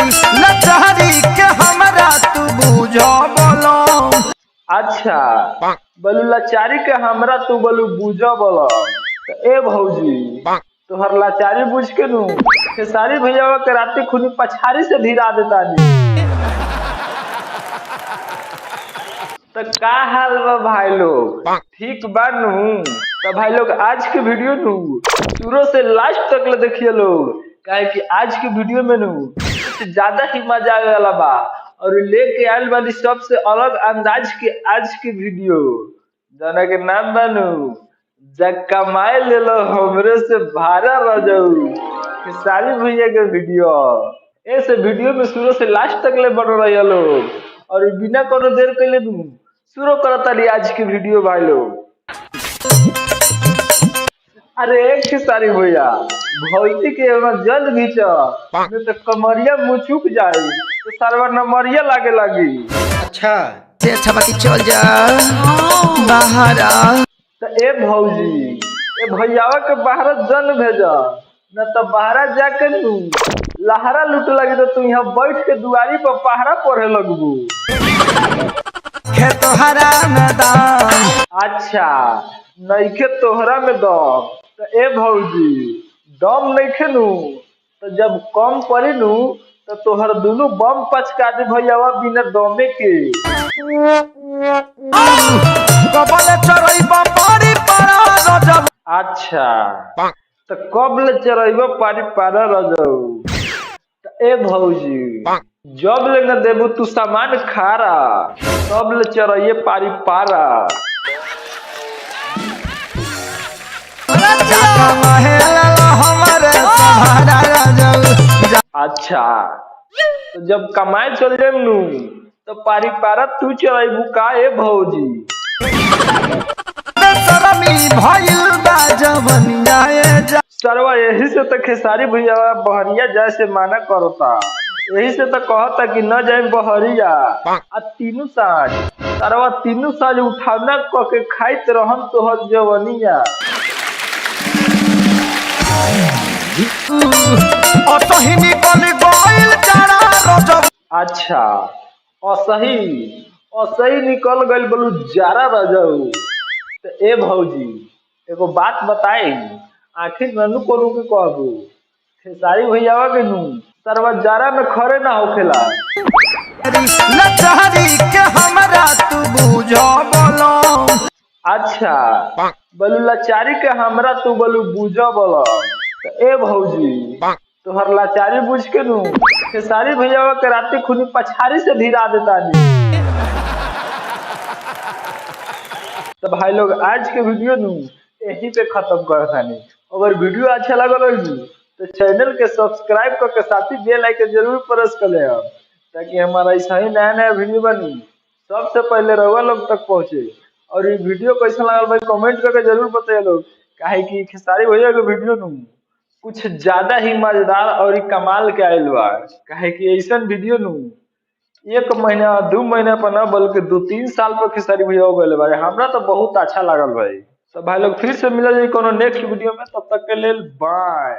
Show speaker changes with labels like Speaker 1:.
Speaker 1: लचारी के हमरा तू बुझो बोलो।
Speaker 2: अच्छा बोलू लाचारी के हमरा तू बोलू बुझो बोलो। ए भौजी तोहर लाचारी बुझ के नू खेसारी भैया के राती खुनी पछारी से भिरा देता नी। तो का हाल बा भाई लोग, ठीक बा नू? तो भाई लोग आज के वीडियो नू शुरू से लास्ट तक ले देखिए लोग, काहे कि आज के वीडियो में नू कुछ ज्यादा ही मजा आने वाला बा और लेके आयल वाली सबसे अलग अंदाज के आज की वीडियो जना के नाम बनू जग कमाए ले लो हमरे से भाड़ा रह जाऊ खेसारी भैया के वीडियो। ऐसे वीडियो में शुरू से लास्ट तक ले बन रहे लोग और बिना कोनो देर के ले दूं शुरू करता रही आज की वीडियो भाई लोग। अरे खेसारी भैया भौजी के जल्द घींच नहीं तो कमरिया मुँह चुक जाए तो सरवर नंबरिया लागे लगी।
Speaker 1: अच्छा से अच्छा बाकी चल जा बाहर आ।
Speaker 2: तो ए भौजी ए भैयावा के बाहर जन भेजा न तो बाहर जाके नू लहरा लूट लगी तो तू यहाँ बैठ के दुआरी पर पहरा पढ़े लगबू।
Speaker 1: तोहरा में दाम
Speaker 2: अच्छा नइखे तोहरा में दम। तो ए भौजी दम नइखे नू तो जब कम पड़ी नू तो तोहर दोनों बम पचका दे भैयावा बिना दमे के।
Speaker 1: कबले चरइबा पारी पारा रजब।
Speaker 2: अच्छा तो कब ले चरइबा पारी पारा रजऊ। तो ए भौजी जब ले न देबू तू सामान खारा तब ले चरइए पारी पारा। अच्छा तो जब कमाए चल जाए नू तो पारी पारा तू चरइबू का ए भौजी। सरवा यही से तो खेसारी भैया बहरिया जाए से माना करता, यही से तो कहता कि न जाए बहरिया आ तीनों साँझ सरवा तीनों साँझ उठावना क के खाइत रहन तोहर जवनिया। अच्छा असही निकल गइल बोलू जारा रजऊ। तो ए भौजी एगो बात बताई आखिर ननू कोनू के कहबू खेसारी भैया के नू सरवा जारा में खड़े ना होखेला।
Speaker 1: के हमरा तू बुझो बोलो।
Speaker 2: अच्छा बोलू लाचारी के हमरा तू बोलू बुझो बोलो। तो ए भौजी तोहर लाचारी बुझ के नू खेसारी भैया के राती खुनी पछारी से भिरा देता नी। तो भाई लोग आज के वीडियो नू यहीं पे खत्म करता नी। अगर वीडियो अच्छा लगा तो चैनल के सब्सक्राइब करके साथ ही बेल आइकन जरूर प्रेस कर ले ताकि हमारा ऐसा ही नया नया वीडियो बनी सबसे पहले रउआ लोग तक पहुंचे। और ये वीडियो कैसा लगा भाई कमेंट करके जरूर बताइए लोग, काहे कि खेसारी भैया के वीडियो नू कुछ ज्यादा ही मजेदार और कमाल के आयल बा। काहे कि ऐसा वीडियो नू 1 महीना 2 महीना पर ना बल्कि 2-3 साल पर खेसारी भैया हो गए भाई। हमरा तो बहुत अच्छा लागल भाई। तो भाई लोग फिर से मिला जाए कोनो नेक्स्ट वीडियो में, तब तक के लिए बाय।